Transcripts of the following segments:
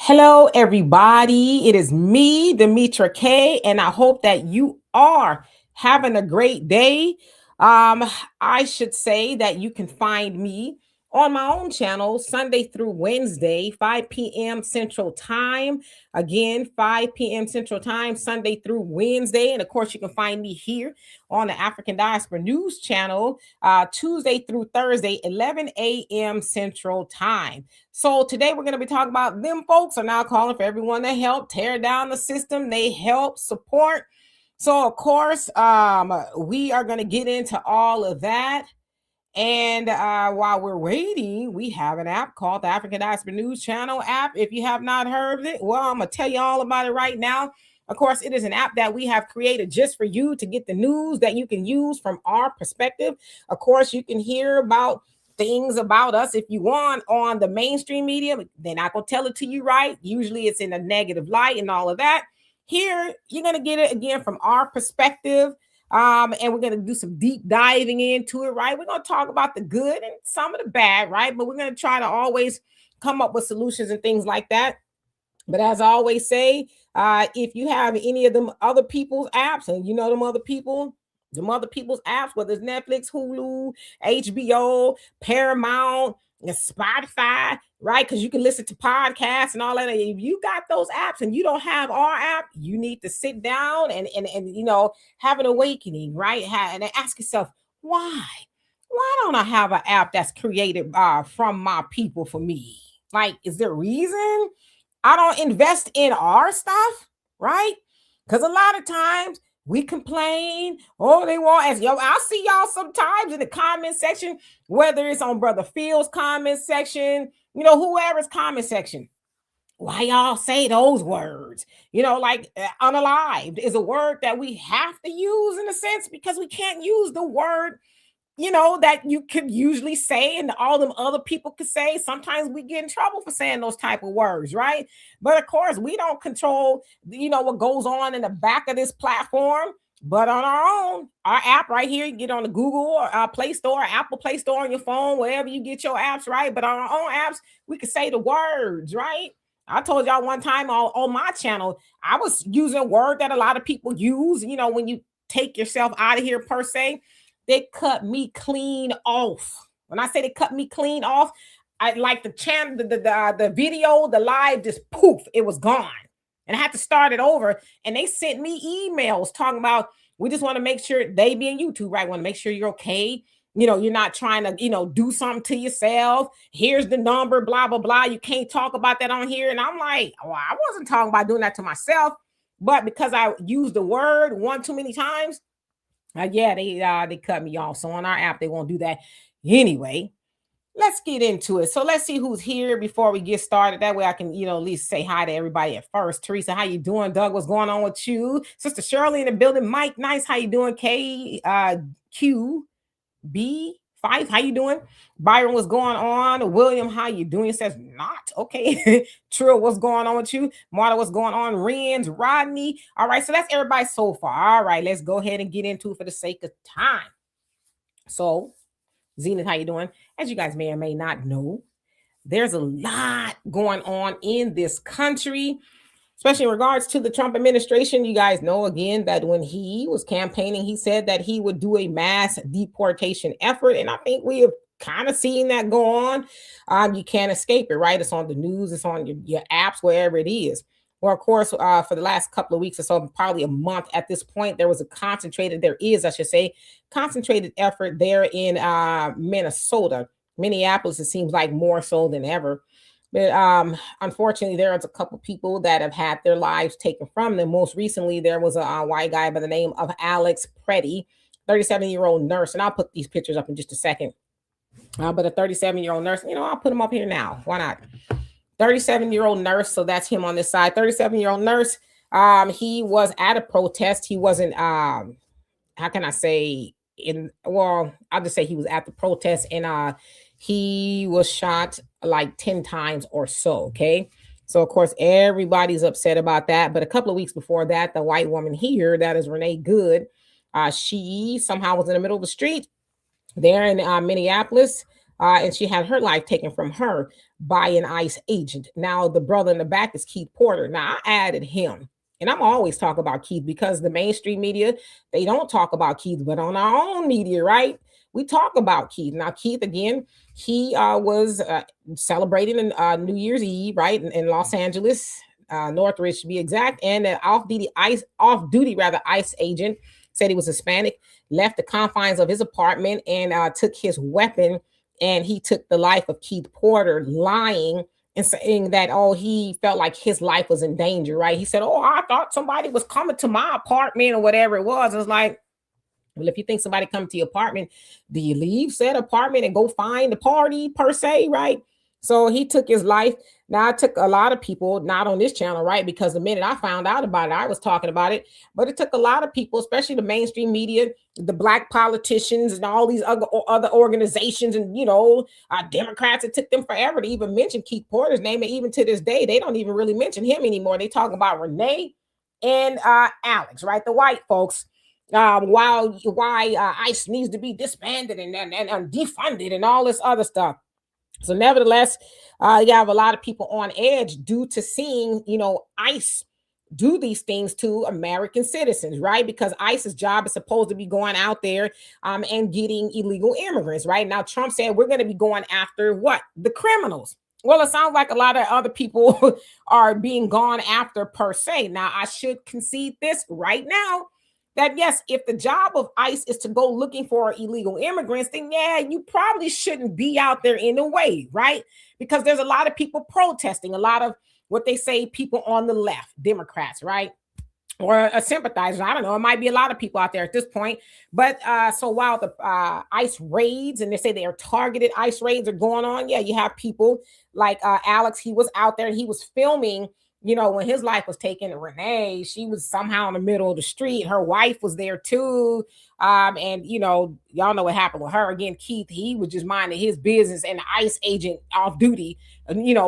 Hello, everybody. It is me, Demetra Kaye, and I hope that you are having a great day. Um, I should say that you can find me on my own channel Sunday through Wednesday, 5 p.m. Central Time. Again, 5 p.m. Central Time, Sunday through Wednesday. And of course, you can find me here on the African Diaspora News Channel Tuesday through Thursday, 11 a.m. Central Time. So today we're going to be talking about them folks are now calling for everyone to help tear down the system. They help support. So of course, we are going to get into all of that. And while we're waiting, we have an app called the African Diaspora News Channel app. If you have not heard of it, well, I'm going to tell you all about it right now. Of course, it is an app that we have created just for you to get the news that you can use from our perspective. Of course, you can hear about things about us if you want on the mainstream media. They're not going to tell it to you right. Usually it's in a negative light and all of that. Here, you're going to get it again from our perspective. And we're going to do some deep diving into it, right? We're going to talk about the good and some of the bad, right? But we're going to try to always come up with solutions and things like that. But as I always say, if you have any of them other people's apps, and you know them other people's apps, whether it's Netflix, Hulu, HBO, Paramount, and Spotify, right? Because you can listen to podcasts and all that. If you got those apps and you don't have our app, you need to sit down and have an awakening, right? And ask yourself, why? Why don't I have an app that's created from my people for me? Like, is there a reason I don't invest in our stuff, right? Because a lot of times we complain, oh, they want as yo. I see y'all sometimes in the comment section, whether it's on Brother Phil's comment section, whoever's comment section. Why y'all say those words? Like unalived is a word that we have to use in a sense because we can't use the word that you could usually say and all them other people could say. Sometimes we get in trouble for saying those type of words, right? But of course, we don't control, what goes on in the back of this platform. But on our app right here, you get on the Google or Play Store, Apple Play Store on your phone, wherever you get your apps, right? But on our own apps, we can say the words, right? I told y'all one time on my channel, I was using a word that a lot of people use, when you take yourself out of here per se. They cut me clean off. When I say they cut me clean off, I like the channel, the video, the live, just poof, it was gone. And I had to start it over. And they sent me emails talking about, we just want to make sure they being YouTube, right? Want to make sure you're okay. You're not trying to, do something to yourself. Here's the number, blah, blah, blah. You can't talk about that on here. And I'm like, well, I wasn't talking about doing that to myself. But because I used the word one too many times, they cut me off. So on our app, they won't do that. Anyway, let's get into it. So let's see who's here before we get started. That way I can, at least say hi to everybody at first. Teresa, how you doing? Doug, what's going on with you? Sister Shirley in the building. Mike, nice. How you doing? QB5, how you doing? Byron, what's going on? William, how you doing? It says not. Okay. Trill, what's going on with you? Marta, what's going on? Renz, Rodney. All right, so that's everybody so far. All right, let's go ahead and get into it for the sake of time. So, Zenith, how you doing? As you guys may or may not know, there's a lot going on in this country, especially in regards to the Trump administration. You guys know, again, that when he was campaigning, he said that he would do a mass deportation effort. And I think we have kind of seen that go on. You can't escape it, right? It's on the news, it's on your apps, wherever it is. Or of course, for the last couple of weeks or so, probably a month at this point, there is a concentrated effort there in Minnesota. Minneapolis, it seems like more so than ever. But unfortunately, there's a couple people that have had their lives taken from them. Most recently, there was a white guy by the name of Alex Preddy, 37-year-old nurse. And I'll put these pictures up in just a second. But a 37-year-old nurse, I'll put him up here now. Why not? 37-year-old nurse. So that's him on this side. 37-year-old nurse. He was at a protest. He wasn't, how can I say, I'll just say he was at the protest and he was shot like 10 times or so. Okay. So of course, everybody's upset about that. But a couple of weeks before that, the white woman here, that is Renee Good, she somehow was in the middle of the street there in Minneapolis. and she had her life taken from her by an ICE agent. Now, the brother in the back is Keith Porter. Now, I added him. And I'm always talk about Keith because the mainstream media, they don't talk about Keith, but on our own media, right? We talk about Keith. Now, Keith, again, he was celebrating New Year's Eve, right, in Los Angeles, Northridge to be exact. And an off-duty ICE agent said he was Hispanic, left the confines of his apartment and took his weapon, and he took the life of Keith Porter, lying and saying that, oh, he felt like his life was in danger, right? He said, oh, I thought somebody was coming to my apartment or whatever it was. It's like, well, if you think somebody come to your apartment, do you leave said apartment and go find the party per se, right? So he took his life. Now, it took a lot of people, not on this channel, right? Because the minute I found out about it, I was talking about it. But it took a lot of people, especially the mainstream media, the black politicians, and all these other organizations, and Democrats. It took them forever to even mention Keith Porter's name, and even to this day, they don't even really mention him anymore. They talk about Renee and Alex, right? The white folks. Why ICE needs to be disbanded and defunded and all this other stuff. So nevertheless, you have a lot of people on edge due to seeing, ICE do these things to American citizens, right? Because ICE's job is supposed to be going out there and getting illegal immigrants, right? Now, Trump said we're going to be going after what? The criminals. Well, it sounds like a lot of other people are being gone after per se. Now, I should concede this right now, that yes, if the job of ICE is to go looking for illegal immigrants, then yeah, you probably shouldn't be out there in a way, right? Because there's a lot of people protesting, a lot of what they say people on the left, Democrats, right? Or a sympathizer. I don't know. It might be a lot of people out there at this point. But so while the ICE raids, and they say they are targeted ICE raids are going on, yeah, you have people like Alex. He was out there. He was filming, when his life was taken. Renee, she was somehow in the middle of the street. Her wife was there too. And y'all know what happened with her. Again, Keith, he was just minding his business, and the ICE agent off duty,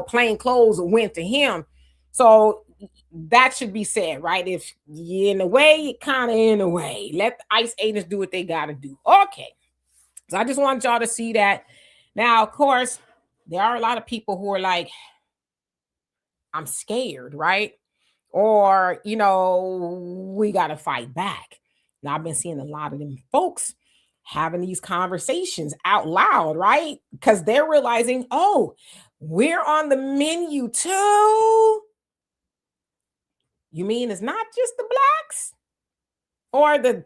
plain clothes went to him. So that should be said, right? If you're in a way, you're kind of in a way. Let the ICE agents do what they got to do. Okay. So I just want y'all to see that. Now, of course, there are a lot of people who are like, I'm scared, right? Or, we got to fight back. Now, I've been seeing a lot of them folks having these conversations out loud, right? Because they're realizing, oh, we're on the menu too. You mean it's not just the blacks or the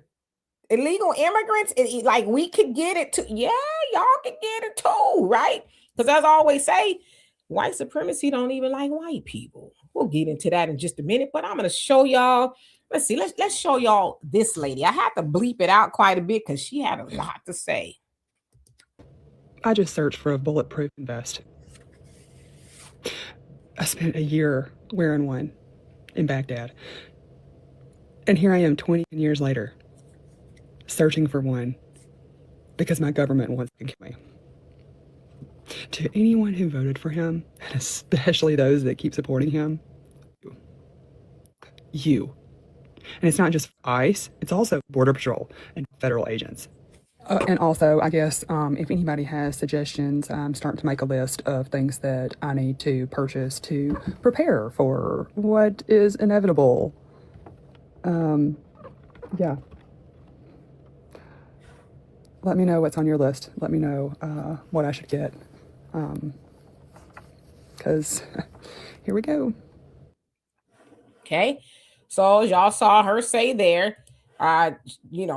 illegal immigrants? Like we could get it too. Yeah, y'all can get it too, right? Because as I always say, white supremacy don't even like white people. We'll get into that in just a minute, but I'm going to show y'all. Let's see. Let's show y'all this lady. I had to bleep it out quite a bit because she had a lot to say. I just searched for a bulletproof vest. I spent a year wearing one in Baghdad. And here I am 20 years later, searching for one because my government wants to kill me. To anyone who voted for him, and especially those that keep supporting him, you. And it's not just ICE, it's also Border Patrol and federal agents. And also, I guess, if anybody has suggestions, I'm starting to make a list of things that I need to purchase to prepare for what is inevitable. Yeah. Let me know what's on your list. Let me know what I should get. Because here we go. Okay. So as y'all saw her say there,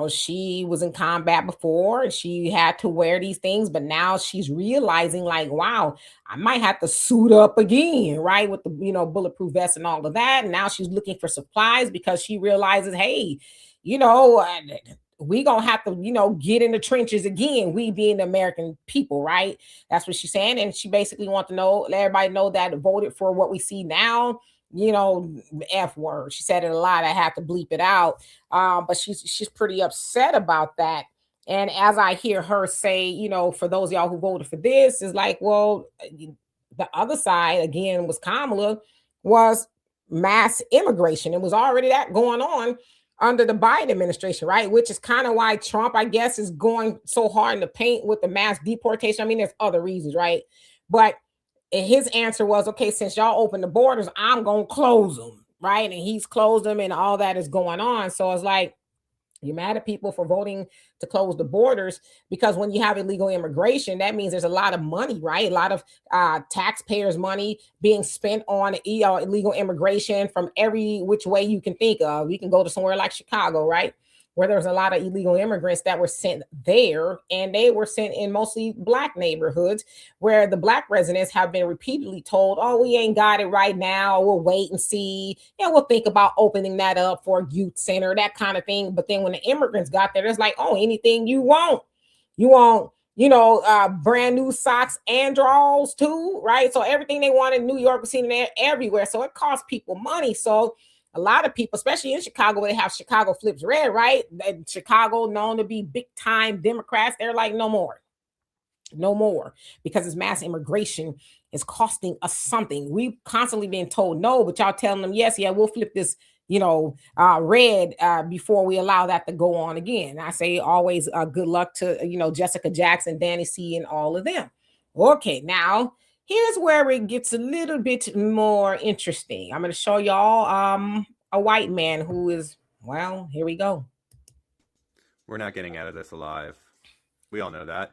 she was in combat before and she had to wear these things, but now she's realizing like, wow, I might have to suit up again, right? With the, bulletproof vest and all of that. And now she's looking for supplies because she realizes, hey, we gonna have to, get in the trenches again. We being the American people, right? That's what she's saying. And she basically wants to let everybody know that voted for what we see now. F word. She said it a lot. I had to bleep it out. But she's pretty upset about that. And as I hear her say, for those of y'all who voted for this, is like, well, the other side again was Kamala, was mass immigration. It was already that going on. under the Biden administration, right? Which is kind of why Trump, I guess, is going so hard in the paint with the mass deportation. I mean, there's other reasons, right? But his answer was, okay, since y'all open the borders, I'm gonna close them, right? And he's closed them, and all that is going on. So it's like, you're mad at people for voting to close the borders, because when you have illegal immigration, that means there's a lot of money, right? A lot of taxpayers' money being spent on illegal immigration from every which way you can think of. We can go to somewhere like Chicago, right? Where there's a lot of illegal immigrants that were sent there, and they were sent in mostly black neighborhoods, where the black residents have been repeatedly told, oh, we ain't got it right now, we'll wait and see, yeah, we'll think about opening that up for a youth center, that kind of thing. But then when the immigrants got there, it's like, oh, anything you want. You want, brand new socks and drawers too, right? So everything they want in New York was seen there everywhere. So it costs people money. So a lot of people, especially in Chicago, where they have Chicago flips red, right? And Chicago known to be big time Democrats. They're like, no more. No more, because this mass immigration is costing us something. We've constantly been told no, but y'all telling them yes, yeah, we'll flip this, red before we allow that to go on again. I say always good luck to Jessica Jackson, Danny C, and all of them. Okay, now here's where it gets a little bit more interesting. I'm going to show y'all a white man who is, well, here we go. We're not getting out of this alive. We all know that.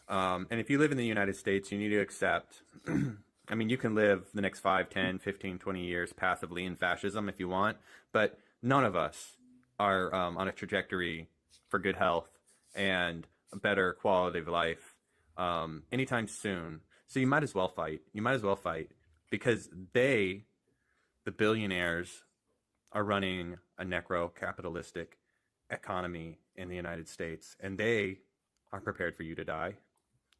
And if you live in the United States, you need to accept, I mean, you can live the next 5, 10, 15, 20 years passively in fascism if you want, but none of us are on a trajectory for good health and a better quality of life anytime soon. So you might as well fight. You might as well fight, because the billionaires, are running a necro-capitalistic economy in the United States, and they are prepared for you to die.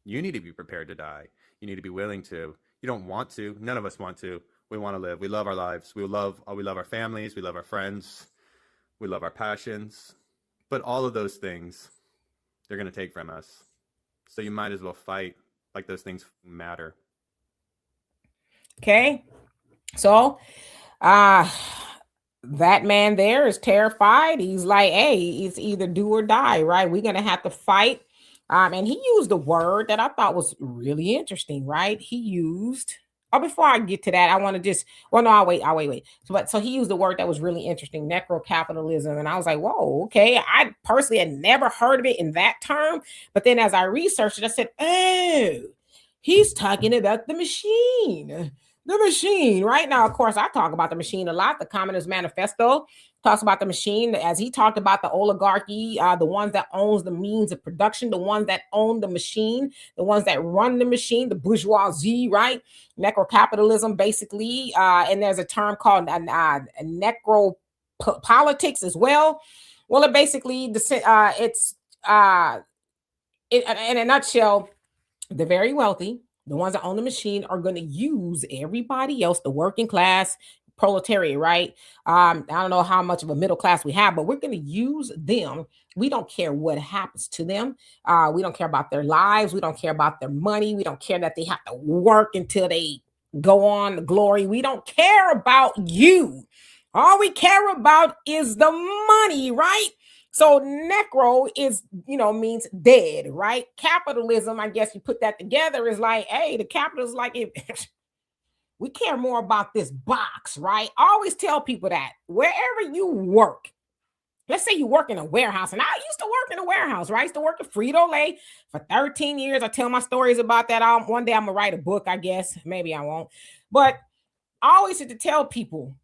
You need to be prepared to die. You need to be willing to. You don't want to. None of us want to. We want to live. We love our lives. We love our families. We love our friends. We love our passions. But all of those things, they're going to take from us. So you might as well fight like those things matter. Okay. So, that man there is terrified. He's like, hey, it's either do or die, right? We're gonna have to fight. And he used a word that I thought was really interesting, right? He used, oh, before I get to that, I want to just, well, no, I'll wait. So he used a word that was really interesting, necrocapitalism. And I was like, whoa, okay. I personally had never heard of it in that term. But then as I researched it, I said, oh, he's talking about the machine. The machine, right? Now, of course, I talk about the machine a lot. The Communist Manifesto talks about the machine, as he talked about the oligarchy, the ones that owns the means of production, the ones that own the machine, the ones that run the machine, the bourgeoisie, right? Necrocapitalism, basically. And there's a term called necropolitics as well. Well, it basically, it's in a nutshell, the very wealthy, the ones that own the machine, are going to use everybody else, the working class, proletariat, right? I don't know how much of a middle class we have, but we're going to use them. We don't care what happens to them. We don't care about their lives. We don't care about their money. We don't care that they have to work until they go on to glory. We don't care about you. All we care about is the money, right? So necro is, means dead, right? Capitalism, I guess you put that together, is like, hey, the capitalist is like, if we care more about this box, right? I always tell people that wherever you work, let's say you work in a warehouse, and I used to work in a warehouse, right? I used to work at Frito-Lay for 13 years. I tell my stories about that. One day I'm going to write a book, I guess. Maybe I won't. But I always had to tell people,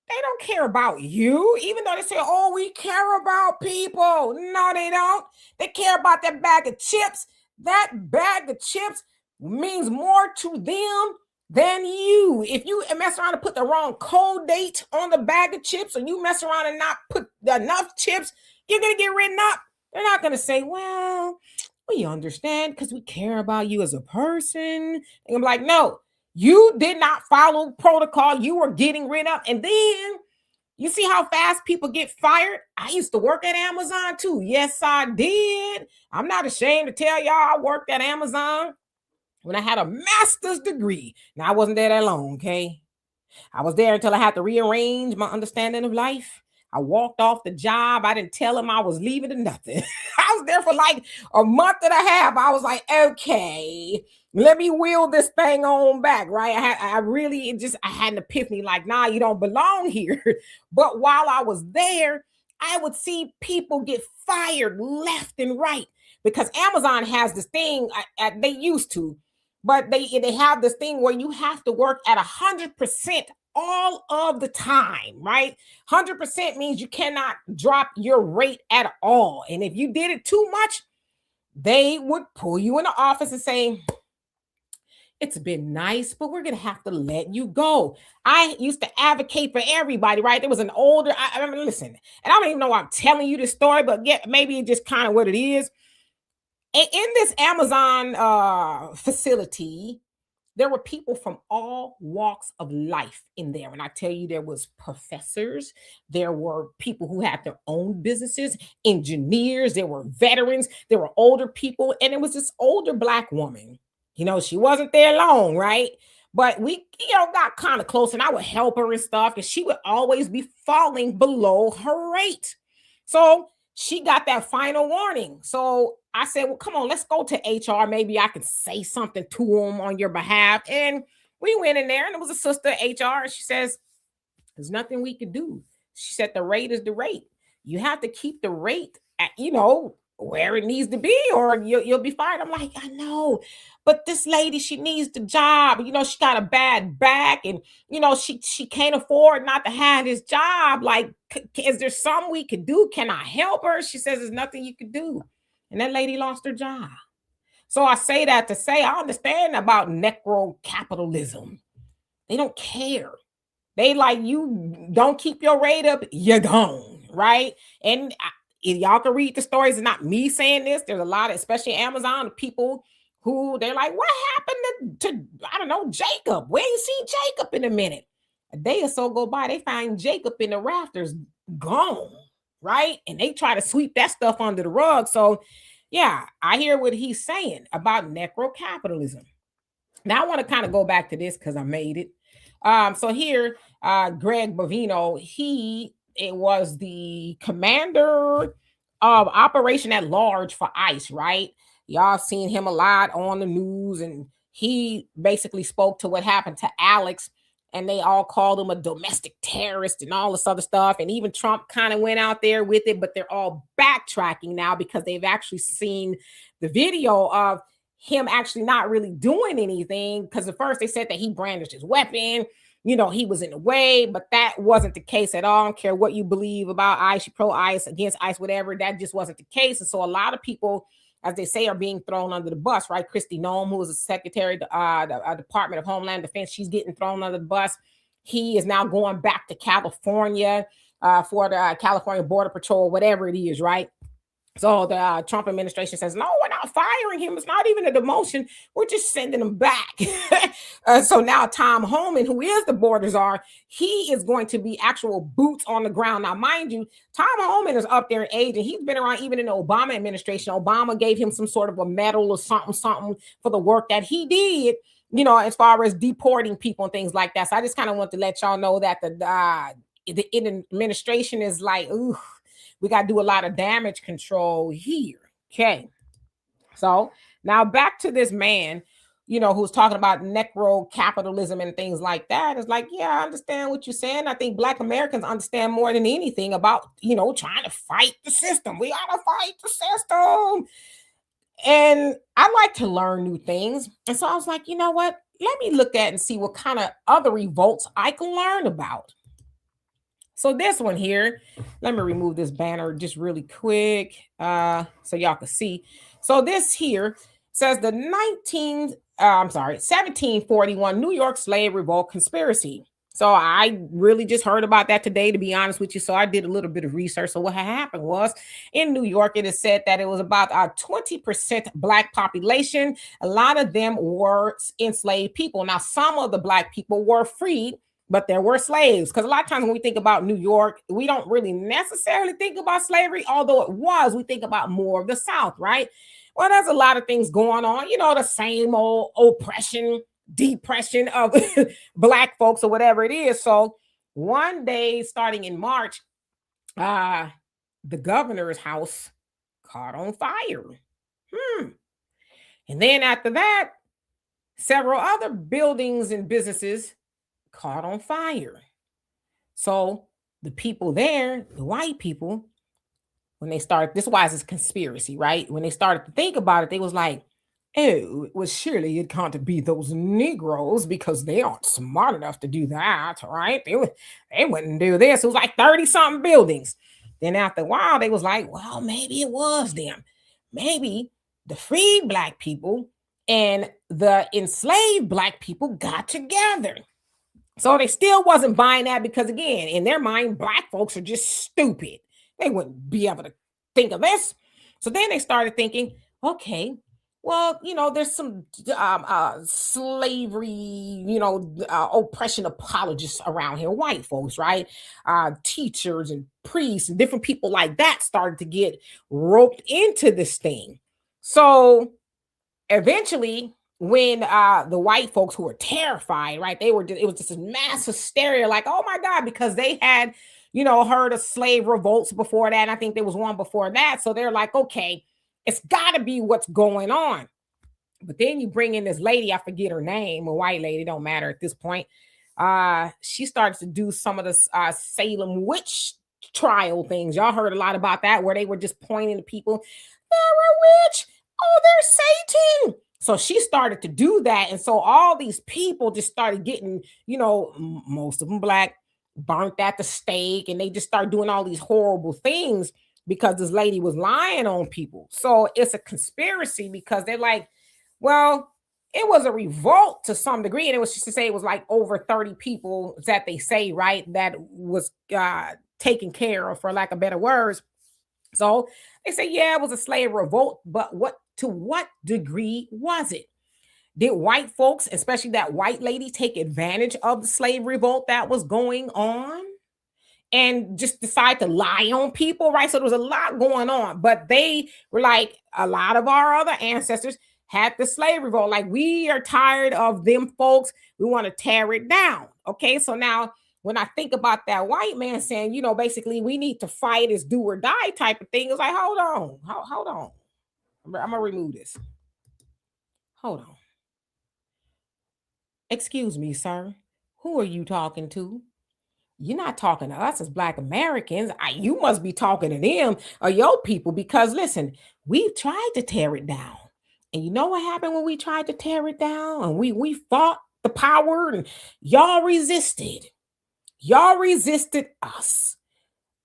they don't care about you, even though they say, oh, we care about people. No, they don't. They care about that bag of chips. That bag of chips means more to them than you. If you mess around and put the wrong code date on the bag of chips, or you mess around and not put enough chips, you're going to get written up. They're not going to say, well, we understand because we care about you as a person. And I'm like, no. You did not follow protocol. You were getting rid of. And then you see how fast people get fired? I used to work at Amazon too. Yes, I did. I'm not ashamed to tell y'all I worked at Amazon when I had a master's degree. Now, I wasn't there that long, okay? I was there until I had to rearrange my understanding of life. I walked off the job. I didn't tell him I was leaving or nothing. I was there for like a month and a half. I was like, okay, let me wheel this thing on back, right? I had an epiphany like, nah, you don't belong here. But while I was there, I would see people get fired left and right because Amazon has this thing they used to, but they have this thing where you have to work at 100% all of the time, right? 100% means you cannot drop your rate at all. And if you did it too much, they would pull you in the office and say, it's been nice, but we're going to have to let you go. I used to advocate for everybody, right? There was an older, I remember, listen, and I don't even know why I'm telling you this story, but maybe it's just kind of what it is. In this Amazon facility, there were people from all walks of life in there. And I tell you, there was professors, there were people who had their own businesses, engineers, there were veterans, there were older people, and it was this older Black woman. She wasn't there long, right? But we, got kind of close, and I would help her and stuff, because she would always be falling below her rate. So she got that final warning. So I said, well, come on, let's go to HR. Maybe I can say something to them on your behalf. And we went in there, and it was a sister HR. And she says, there's nothing we could do. She said, the rate is the rate. You have to keep the rate at, where it needs to be, or you'll be fired. I'm like, I know, but this lady, she needs the job. She got a bad back, and she can't afford not to have this job. Like, is there something we could do? Can I help her? She says there's nothing you could do, and that lady lost her job. So I say that to say I understand about necrocapitalism. They don't care. They like, you don't keep your rate up, you're gone, right? And y'all can read the stories. It's not me saying this. There's a lot of, especially Amazon, people who they're like, what happened to I don't know, Jacob? We ain't seen Jacob in a minute. A day or so go by, they find Jacob in the rafters, gone, right? And they try to sweep that stuff under the rug. So yeah, I hear what he's saying about necrocapitalism. Now I want to kind of go back to this because I made it. So here, Greg Bovino, it was the commander of Operation at Large for ICE, right? Y'all seen him a lot on the news, and he basically spoke to what happened to Alex, and they all called him a domestic terrorist and all this other stuff. And even Trump kind of went out there with it, but they're all backtracking now because they've actually seen the video of him actually not really doing anything. Because at first they said that he brandished his weapon, he was in the way, but that wasn't the case at all. I don't care what you believe about ICE, pro ICE, against ICE, whatever, that just wasn't the case. And so a lot of people, as they say, are being thrown under the bus, right? Kristi Noem, who was the secretary of the Department of Homeland Defense, she's getting thrown under the bus. He is now going back to California for the California Border Patrol, whatever it is, right? So the Trump administration says, no, we're not firing him. It's not even a demotion. We're just sending him back. So now Tom Homan, who is the border czar, he is going to be actual boots on the ground. Now, mind you, Tom Homan is up there in age, and he's been around even in the Obama administration. Obama gave him some sort of a medal or something for the work that he did, as far as deporting people and things like that. So I just kind of want to let y'all know that the administration is like, ooh, we got to do a lot of damage control here. Okay. So now back to this man, who's talking about necrocapitalism and things like that. It's like, yeah, I understand what you're saying. I think Black Americans understand more than anything about, trying to fight the system. We got to fight the system. And I like to learn new things. And so I was like, you know what? Let me look at and see what kind of other revolts I can learn about. So this one here, let me remove this banner just really quick so y'all can see. So this here says the 1741 New York slave revolt conspiracy. So I really just heard about that today, to be honest with you. So I did a little bit of research. So what happened was, in New York, it is said that it was about a 20% Black population. A lot of them were enslaved people. Now, some of the Black people were freed, but there were slaves. Because a lot of times when we think about New York, we don't really necessarily think about slavery, although it was. We think about more of the South, right? Well, there's a lot of things going on. The same old oppression, depression of Black folks or whatever it is. So one day starting in March, the governor's house caught on fire. And then after that, several other buildings and businesses caught on fire. So the people there, the white people, when they started, this was a conspiracy, right? When they started to think about it, they was like, oh, well, surely it can't be those Negroes because they aren't smart enough to do that, right? They wouldn't do this. It was like 30-something buildings. Then after a while, they was like, well, maybe it was them. Maybe the freed Black people and the enslaved Black people got together. So they still wasn't buying that because, again, in their mind, Black folks are just stupid. They wouldn't be able to think of this. So then they started thinking, okay, well, there's some slavery, oppression apologists around here, white folks, right? Teachers and priests and different people like that started to get roped into this thing. So eventually, when the white folks who were terrified, right, it was just a mass hysteria, like, oh my God, because they had, heard of slave revolts before that. And I think there was one before that. So they're like, okay, it's got to be what's going on. But then you bring in this lady, I forget her name, a white lady, don't matter at this point. She starts to do some of the Salem witch trial things. Y'all heard a lot about that, where they were just pointing to people, they're a witch, oh, they're Satan. So she started to do that. And so all these people just started getting, most of them Black, burnt at the stake. And they just started doing all these horrible things because this lady was lying on people. So it's a conspiracy because they're like, well, it was a revolt to some degree. And it was just to say it was like over 30 people that they say, right, that was taken care of, for lack of better words. So they say, yeah, it was a slave revolt, but to what degree was it? Did white folks, especially that white lady, take advantage of the slave revolt that was going on and just decide to lie on people, right? So there was a lot going on, but they were like, a lot of our other ancestors had the slave revolt. Like, we are tired of them folks. We want to tear it down. Okay, so now when I think about that white man saying, basically we need to fight as do or die type of thing, it's like, hold on. I'm going to remove this. Hold on. Excuse me, sir. Who are you talking to? You're not talking to us as Black Americans. You must be talking to them or your people, because listen, we've tried to tear it down. And you know what happened when we tried to tear it down? And we fought the power and y'all resisted. Y'all resisted us.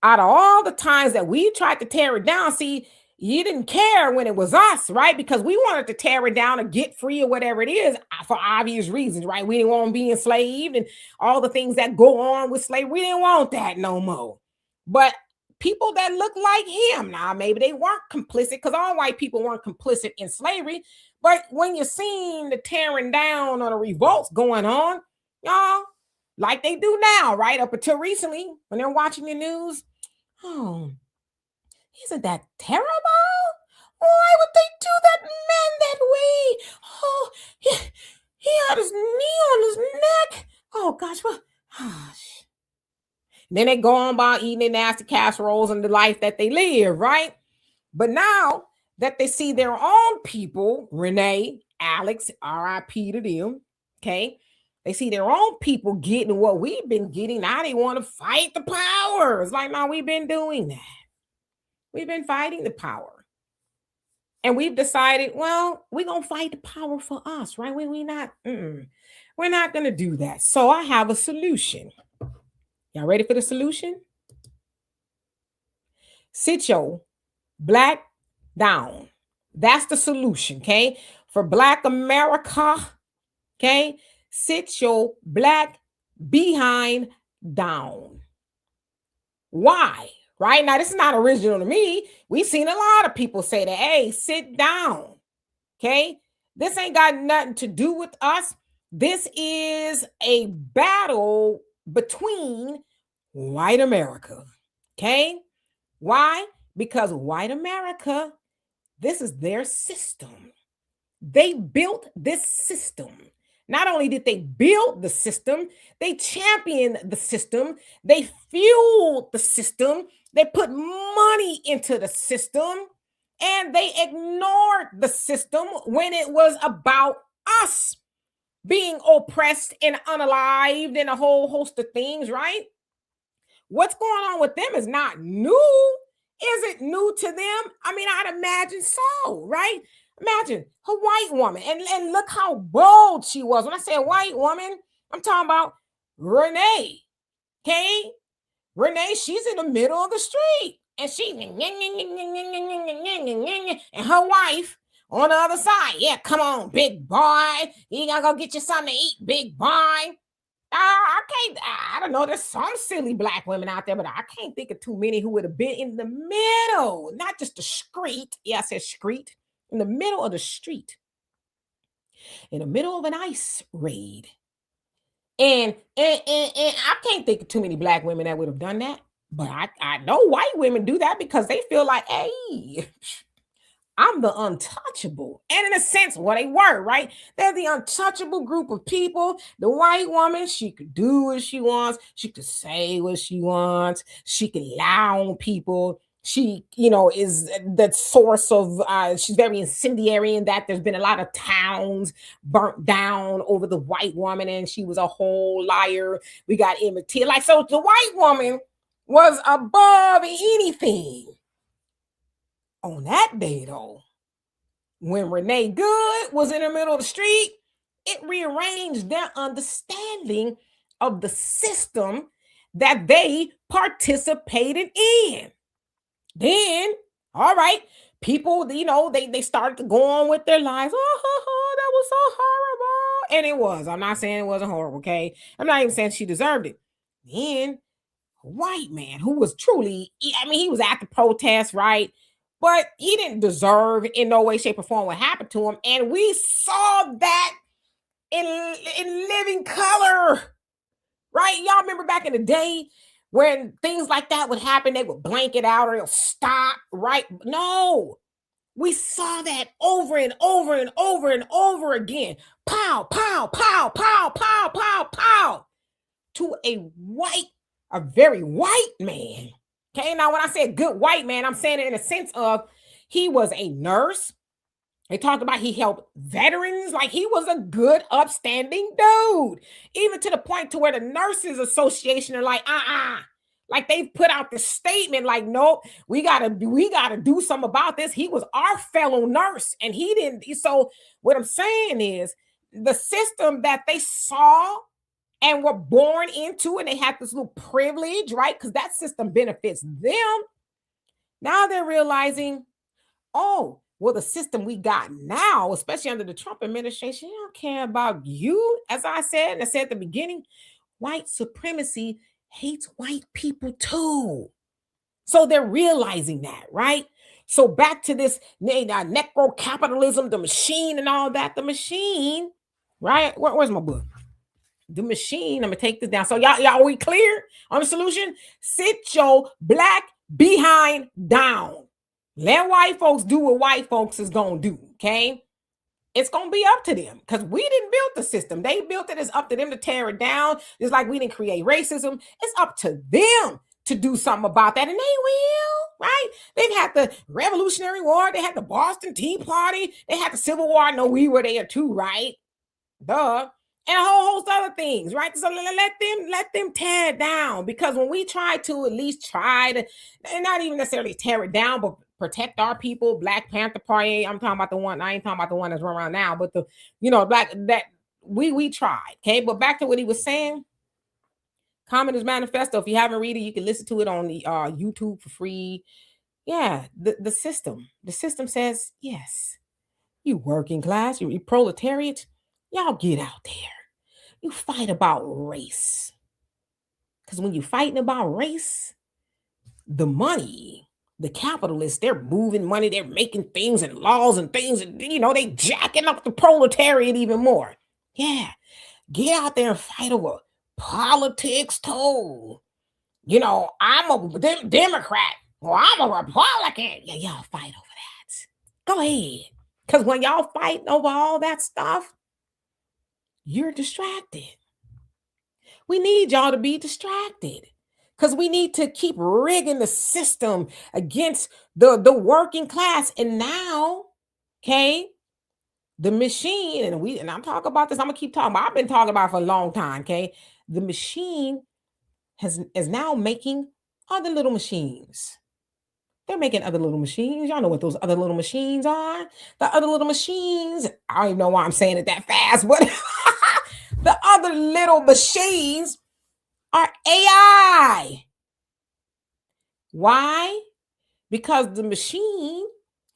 Out of all the times that we tried to tear it down, see, you didn't care when it was us, right? Because we wanted to tear it down or get free or whatever it is for obvious reasons, right? We didn't want to be enslaved and all the things that go on with slavery. We didn't want that no more. But people that look like him, now maybe they weren't complicit, because all white people weren't complicit in slavery. But when you're seeing the tearing down or the revolts going on, y'all, like they do now, right? Up until recently, when they're watching the news, oh, isn't that terrible? Why would they do that man that way? Oh, he had his knee on his neck. Oh, gosh. Well, gosh. Then they go on about eating their nasty casseroles and the life that they live, right? But now that they see their own people, Renee, Alex, R.I.P. to them, okay? They see their own people getting what we've been getting. Now they want to fight the power. It's like, no, we've been doing that. We've been fighting the power. And we've decided, well, we're going to fight the power for us, right? We're not going to do that. So I have a solution. Y'all ready for the solution? Sit your Black down. That's the solution, okay? For Black America, okay? Sit your Black behind down. Why? Right now, this is not original to me. We've seen a lot of people say that, hey, sit down. Okay. This ain't got nothing to do with us. This is a battle between white America. Okay. Why? Because white America, this is their system. They built this system. Not only did they build the system, they championed the system, they fueled the system, They put money into the system and they ignored the system when it was about us being oppressed and unalived and a whole host of things, right? What's going on with them is not new. Is it new to them? I mean, I'd imagine so, right? Imagine a white woman, and look how bold she was. When I say a white woman, I'm talking about Renee. Okay? Renee, she's in the middle of the street. And she and her wife on the other side. Yeah, come on, big boy. You gotta go get you something to eat, big boy. I can't, I don't know. There's some silly black women out there, but I can't think of too many who would have been in the middle, not just the street. Yeah, I said street, in the middle of the street, in the middle of an ice raid. And I can't think of too many black women that would have done that. But I know white women do that because they feel like, hey, I'm the untouchable. And in a sense, what they were, right? They're the untouchable group of people. The white woman, she could do what she wants. She could say what she wants. She could lie on people. She, is the source of, she's very incendiary in that there's been a lot of towns burnt down over the white woman, and she was a whole liar. We got imitate. Like, so the white woman was above anything. On that day, though, when Renee Good was in the middle of the street, it rearranged their understanding of the system that they participated in. Then, all right, people, they started to go on with their lives. Oh, that was so horrible. And it was. I'm not saying it wasn't horrible, okay? I'm not even saying she deserved it. Then, a white man who was truly, he was at the protest, right? But he didn't deserve in no way, shape, or form what happened to him. And we saw that in living color, right? Y'all remember back in the day when things like that would happen, they would blank it out or it'll stop, right? No, we saw that over and over and over and over again. Pow, pow, pow, pow, pow, pow, pow. To a very white man. Okay, now when I say good white man, I'm saying it in a sense of he was a nurse. They talked about he helped veterans. Like, he was a good, upstanding dude. Even to the point to where the Nurses Association are like, like they've put out this statement like, nope, we gotta do something about this. He was our fellow nurse and he didn't. So what I'm saying is the system that they saw and were born into, and they had this little privilege, right? Because that system benefits them. Now they're realizing, oh, well, the system we got now, especially under the Trump administration, they don't care about you. As I said, and I said at the beginning, white supremacy hates white people too. So they're realizing that, right? So back to this necrocapitalism, the machine and all that. The machine, right? Where's my book? The machine. I'm gonna take this down. So y'all, we clear on the solution? Sit your black behind down. Let white folks do what white folks is gonna do. Okay, it's gonna be up to them because we didn't build the system. They built it. It's up to them to tear it down. Just like we didn't create racism. It's up to them to do something about that, and they will. Right? They've had the Revolutionary War. They had the Boston Tea Party. They had the Civil War. No, we were there too, right? Duh. And a whole host of other things, right? So let them tear it down, because when we try to at least try to, and not even necessarily tear it down, but protect our people, Black Panther Party. I'm talking about the one. I ain't talking about the one that's running around now, but the black that we tried. Okay, but back to what he was saying. Communist Manifesto. If you haven't read it, you can listen to it on the YouTube for free. Yeah, the system says yes. You working class, you proletariat. Y'all get out there. You fight about race. Because when you're fighting about race, the money, the capitalists, they're moving money, they're making things and laws and things, and they jacking up the proletariat even more. Yeah. Get out there and fight over politics too. I'm a Democrat or I'm a Republican. Yeah, y'all fight over that. Go ahead. Because when y'all fighting over all that stuff, you're distracted. We need y'all to be distracted. because we need to keep rigging the system against the working class. And now, okay, the machine, and I'm talking about this, I'm gonna keep talking about, I've been talking about it for a long time, okay? The machine is now making other little machines. They're making other little machines. Y'all know what those other little machines are. The other little machines, I don't even know why I'm saying it that fast, but the other little machines are AI. Why? Because the machine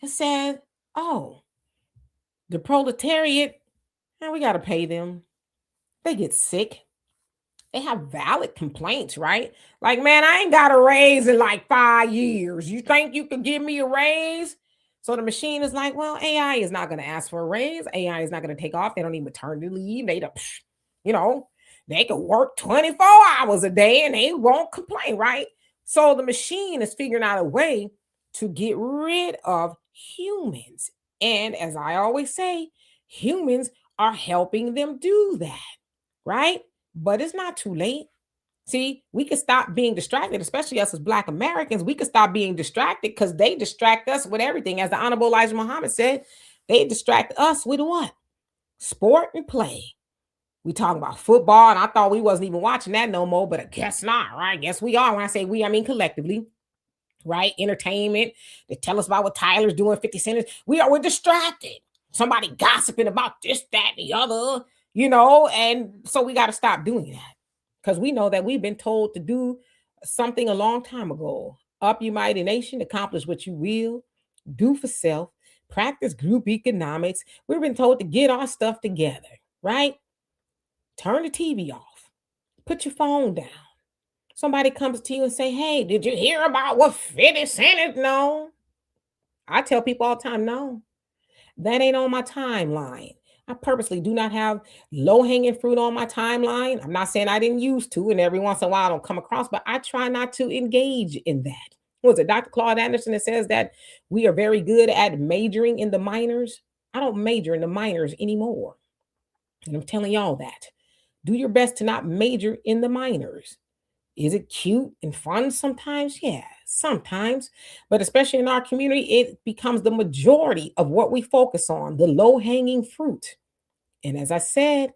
has said, oh, the proletariat, and we got to pay them. They get sick. They have valid complaints, right? Like, man, I ain't got a raise in like 5 years. You think you could give me a raise? So the machine is like, well, AI is not going to ask for a raise. AI is not going to take off. They don't need maternity leave. They don't, you know, they can work 24 hours a day and they won't complain, right? So the machine is figuring out a way to get rid of humans. And as I always say, humans are helping them do that, right? But it's not too late. See, we can stop being distracted, especially us as Black Americans. We can stop being distracted because they distract us with everything. As the Honorable Elijah Muhammad said, they distract us with what? Sport and play. We talk about football, and I thought we wasn't even watching that no more, but I guess not, right? Guess we are. When I say we, I mean collectively, right? Entertainment. They tell us about what Tyler's doing, 50 Cent. We're distracted. Somebody gossiping about this, that, the other, and so we got to stop doing that. Because we know that we've been told to do something a long time ago. Up, you mighty nation, accomplish what you will, do for self, practice group economics. We've been told to get our stuff together, right? Turn the TV off. Put your phone down. Somebody comes to you and say, hey, did you hear about what 50 Cent is? No. I tell people all the time, no. That ain't on my timeline. I purposely do not have low-hanging fruit on my timeline. I'm not saying I didn't used to, and every once in a while I don't come across, but I try not to engage in that. What was it, Dr. Claude Anderson that says that we are very good at majoring in the minors? I don't major in the minors anymore. And I'm telling y'all that. Do your best to not major in the minors. Is it cute and fun sometimes? Yeah, sometimes. But especially in our community, it becomes the majority of what we focus on, the low-hanging fruit. And as I said,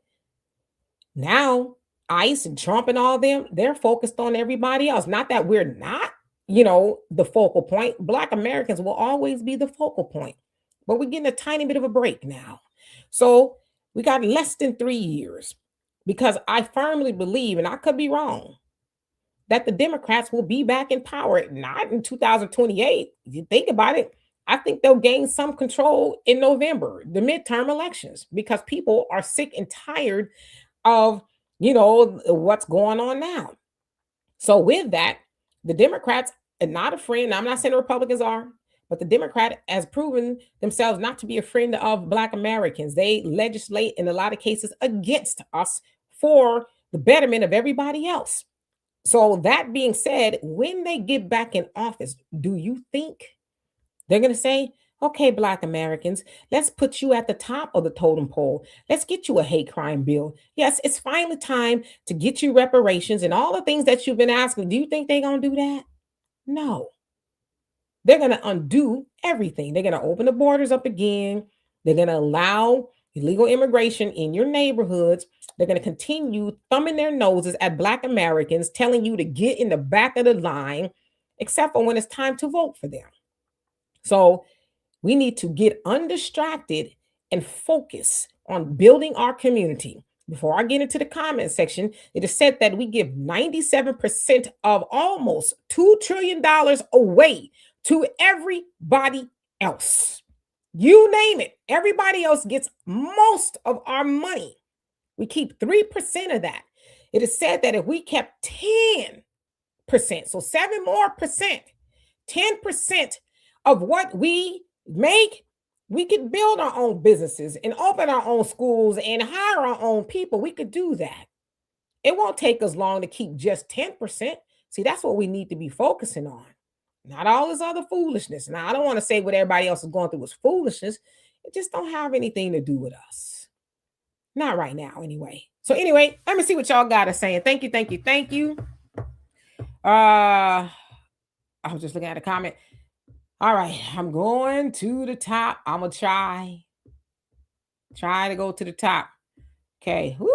now ICE and Trump and all them, they're focused on everybody else. Not that we're not, the focal point. Black Americans will always be the focal point. But we're getting a tiny bit of a break now. So we got less than 3 years because I firmly believe, and I could be wrong, that the Democrats will be back in power, not in 2028. If you think about it, I think they'll gain some control in November, the midterm elections, because people are sick and tired of, what's going on now. So with that, the Democrats are not a friend. I'm not saying the Republicans are, but the Democrat has proven themselves not to be a friend of Black Americans. They legislate in a lot of cases against us for the betterment of everybody else. So that being said, when they get back in office, do you think they're going to say, okay, Black Americans, let's put you at the top of the totem pole. Let's get you a hate crime bill. Yes, it's finally time to get you reparations and all the things that you've been asking. Do you think they're going to do that? No. They're going to undo everything. They're going to open the borders up again. They're going to allow illegal immigration in your neighborhoods. They're going to continue thumbing their noses at Black Americans, telling you to get in the back of the line, except for when it's time to vote for them. So we need to get undistracted and focus on building our community. Before I get into the comment section, it is said that we give 97% of almost $2 trillion away to everybody else. You name it. Everybody else gets most of our money. We keep 3% of that. It is said that if we kept 10%, so 7 more percent, 10% of what we make, we could build our own businesses and open our own schools and hire our own people. We could do that. It won't take us long to keep just 10%. See, that's what we need to be focusing on. Not all this other foolishness. Now, I don't want to say what everybody else is going through was foolishness. It just don't have anything to do with us. Not right now, anyway. So anyway, let me see what y'all got to say. Thank you. I was just looking at a comment. All right, I'm going to the top. I'm gonna try to go to the top. Okay. Woo!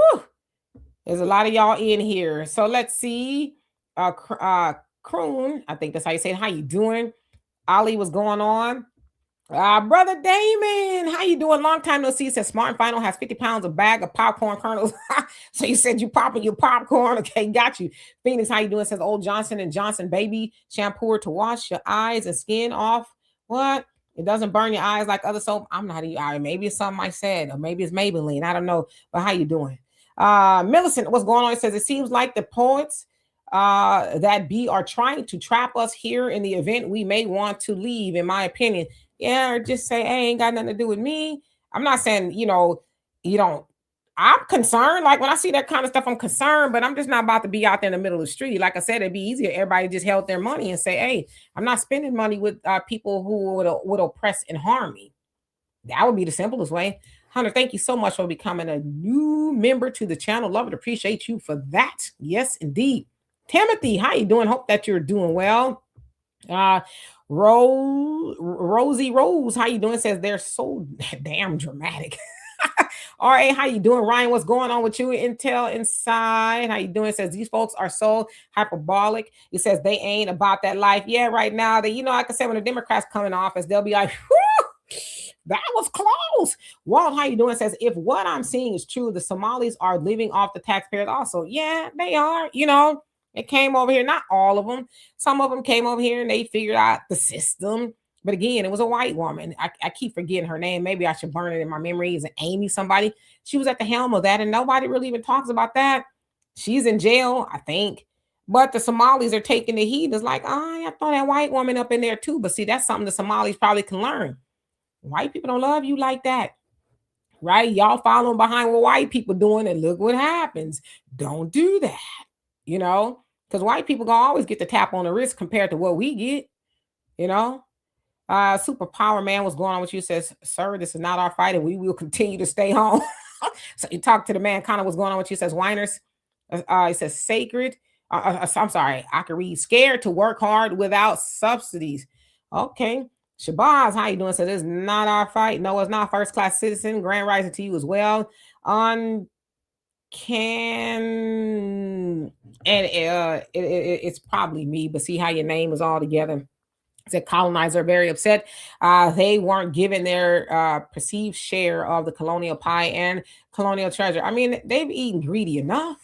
There's a lot of y'all in here. So let's see. Kroon, I think that's how you say it. How you doing? Ali, what's going on? Brother Damon, how you doing? Long time no see. Says Smart and Final has 50 pounds a bag of popcorn kernels. So you said you popping your popcorn. Okay, got you. Phoenix, how you doing? Says Old Johnson and Johnson baby shampoo to wash your eyes and skin off. What? It doesn't burn your eyes like other soap. I'm not even. Maybe it's something I said, or maybe it's Maybelline. I don't know. But how you doing? Millicent, what's going on? It says it seems like the poets that be are trying to trap us here in the event we may want to leave, in my opinion. Yeah, or just say, hey, ain't got nothing to do with me. I'm not saying, you don't. I'm concerned. Like when I see that kind of stuff, I'm concerned, but I'm just not about to be out there in the middle of the street. Like I said, it'd be easier. Everybody just held their money and say, hey, I'm not spending money with people who would oppress and harm me. That would be the simplest way. Hunter, thank you so much for becoming a new member to the channel. Love and appreciate you for that. Yes, indeed. Timothy, how you doing? Hope that you're doing well. Rosie Rose, how you doing? Says they're so damn dramatic. RA, how you doing? Ryan, what's going on with you? Intel Inside, how you doing? Says these folks are so hyperbolic. He says they ain't about that life. Yeah, right now, they, like I said, when the Democrats come in office, they'll be like, whew, that was close. Walt, how you doing? Says if what I'm seeing is true, the Somalis are living off the taxpayers also. Yeah, they are. It came over here, not all of them. Some of them came over here and they figured out the system. But again, it was a white woman. I keep forgetting her name. Maybe I should burn it in my memory. Is it Amy somebody? She was at the helm of that, and nobody really even talks about that. She's in jail, I think. But the Somalis are taking the heat. It's like, I throw that white woman up in there too. But see, that's something the Somalis probably can learn. White people don't love you like that. Right? Y'all following behind what white people doing, and look what happens. Don't do that. Because white people gonna always get the tap on the wrist compared to what we get. Superpower man, what's going on with you? Says, sir, this is not our fight, and we will continue to stay home. So you talk to the man, kind of what's going on with you? Says whiners. It says sacred. I'm sorry, I can read. Scared to work hard without subsidies. Okay. Shabazz, how you doing? Says this is not our fight. No, it's not. First class citizen. Grand rising to you as well. It's probably me, but see how your name is all together. Said colonizer very upset. They weren't given their perceived share of the colonial pie and colonial treasure. I mean, they've eaten greedy enough.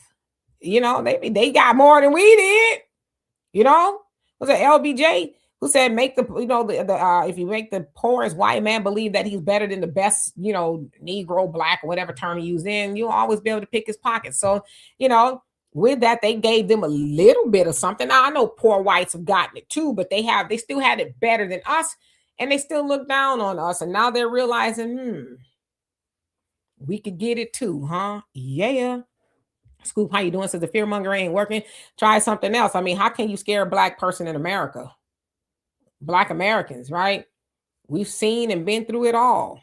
They got more than we did. Was it LBJ who said make the if you make the poorest white man believe that he's better than the best Negro, black, whatever term you use, in you'll always be able to pick his pocket. So with that, they gave them a little bit of something. Now I know poor whites have gotten it too, but they still had it better than us, and they still look down on us. And now they're realizing, we could get it too, huh? Yeah. Scoop, how you doing? Says the fearmonger ain't working. Try something else. I mean, how can you scare a black person in America? Black Americans, right? We've seen and been through it all.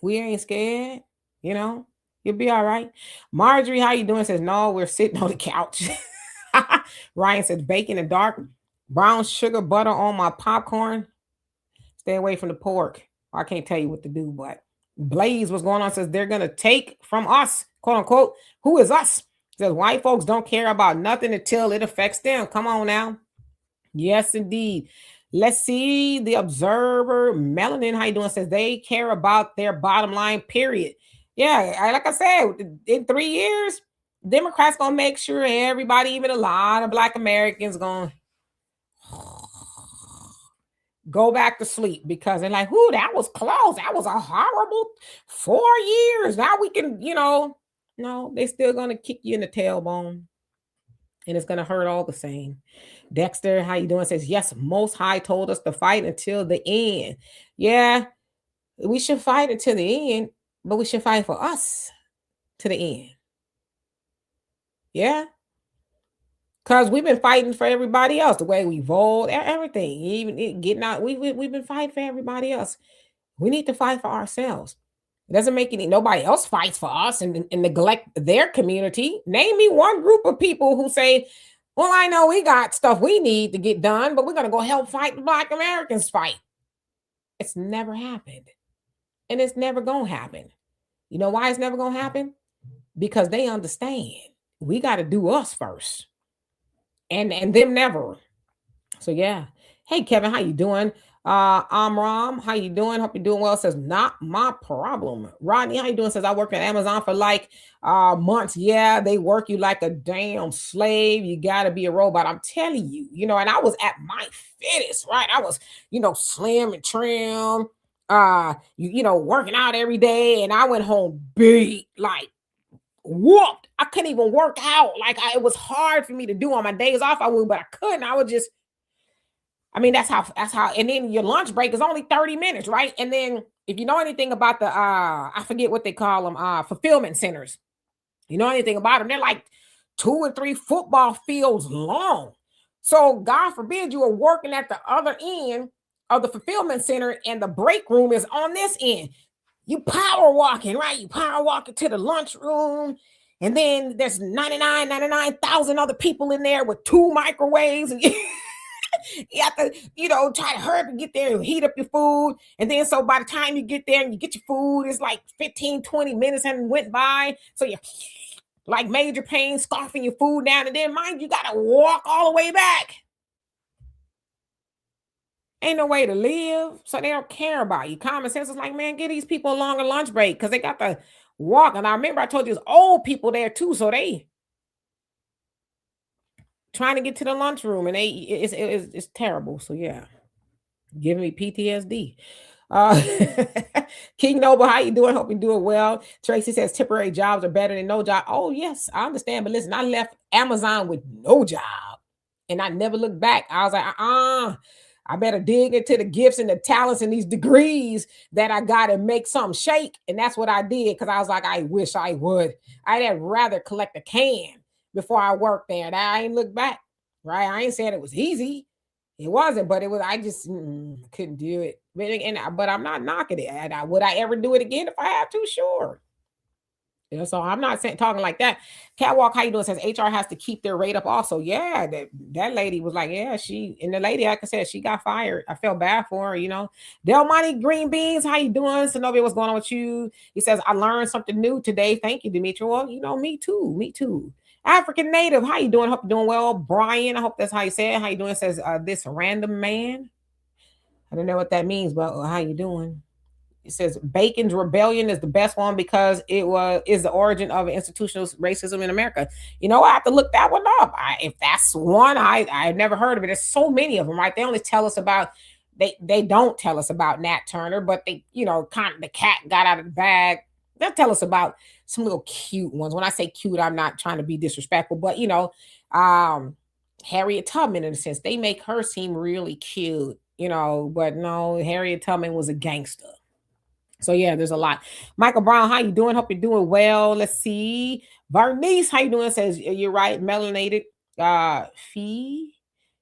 We ain't scared, You'll be all right. Marjorie, how you doing? Says, no, we're sitting on the couch. Ryan says, bacon and dark brown sugar butter on my popcorn. Stay away from the pork. I can't tell you what to do, but Blaze, what's going on? Says, they're going to take from us, quote unquote. Who is us? Says, white folks don't care about nothing until it affects them. Come on now. Yes, indeed. Let's see. The Observer, Melanin, how you doing? Says, they care about their bottom line, period. Yeah, like I said, in 3 years, Democrats gonna make sure everybody, even a lot of Black Americans, gonna go back to sleep because they're like, "Ooh, that was close. That was a horrible 4 years." Now we can, no, they still gonna kick you in the tailbone, and it's gonna hurt all the same. Dexter, how you doing? Says, yes, Most High told us to fight until the end. Yeah, we should fight until the end. But we should fight for us to the end. Yeah. Because we've been fighting for everybody else. The way we vote, everything. Even getting out. We've been fighting for everybody else. We need to fight for ourselves. It doesn't make nobody else fights for us and neglect their community. Name me one group of people who say, Well, I know we got stuff we need to get done, but we're going to go help fight the Black Americans fight. It's never happened. And it's never going to happen. You know why it's never going to happen? Because they understand we got to do us first. And them never. So yeah. Hey Kevin, how you doing? Amram, how you doing? Hope you're doing well. Says not my problem. Rodney, how you doing? Says I worked at Amazon for like months. Yeah, they work you like a damn slave. You gotta be a robot. I'm telling you, you know, and I was at my fittest, right? I was, you know, slim and trim, you know, working out every day, and I went home beat, like whooped. I couldn't even work out. Like it was hard for me to do on my days off. I would, but I couldn't. I would just, I mean, that's how, and then your lunch break is only 30 minutes, right? And then if you know anything about the, I forget what they call them, fulfillment centers, you know anything about them, they're like 2 and 3 football fields long. So God forbid you are working at the other end of the fulfillment center and the break room is on this end. You power walking, right? You power walking to the lunchroom. And then there's 99,000 other people in there with 2 microwaves. And you have to, you know, try to hurry up and get there and heat up your food. And then so by the time you get there and you get your food, it's like 15, 20 minutes and went by. So you're like major pain, scarfing your food down. And then mind you, got to walk all the way back. Ain't no way to live. So they don't care about you. Common sense is like, man, give these people a longer lunch break because they got to walk. And I remember I told you there's old people there too. So they trying to get to the lunchroom and it's terrible. So yeah, giving me PTSD. King Noble, how you doing? Hope you're doing well. Tracy says temporary jobs are better than no job. Oh yes, I understand. But listen, I left Amazon with no job and I never looked back. I was like, I better dig into the gifts and the talents and these degrees that I got and make something shake. And that's what I did because I was like, I wish I would. I'd rather collect a can before I worked there. And I ain't look back, right? I ain't saying it was easy. It wasn't, but it was. I just couldn't do it. But I'm not knocking it. Would I ever do it again if I have to? Sure. You know, so I'm not talking like that. Catwalk, how you doing? Says HR has to keep their rate up also. Yeah, that lady was like, yeah, and the lady, like I said, she got fired. I felt bad for her, you know. Del Monte Green Beans, how you doing? Zenobia, what's going on with you? He says, I learned something new today. Thank you, Demetra. Well, you know, me too. African Native, how you doing? Hope you're doing well. Brian, I hope that's how you say it. How you doing? Says, this random man. I don't know what that means, but how you doing? It says Bacon's rebellion is the best one because it is the origin of institutional racism in America. You know, I have to look that one up. If that's one, I've never heard of it. There's so many of them, right? They only tell us about they don't tell us about Nat Turner, but they, you know, kind of the cat got out of the bag. They'll tell us about some little cute ones. When I say cute, I'm not trying to be disrespectful, but you know, Harriet Tubman, in a sense, they make her seem really cute, you know, but no, Harriet Tubman was a gangster. So yeah, there's a lot. Michael Brown, how you doing? Hope you're doing well. Let's see. Bernice, how you doing? Says you're right. Melanated. Fee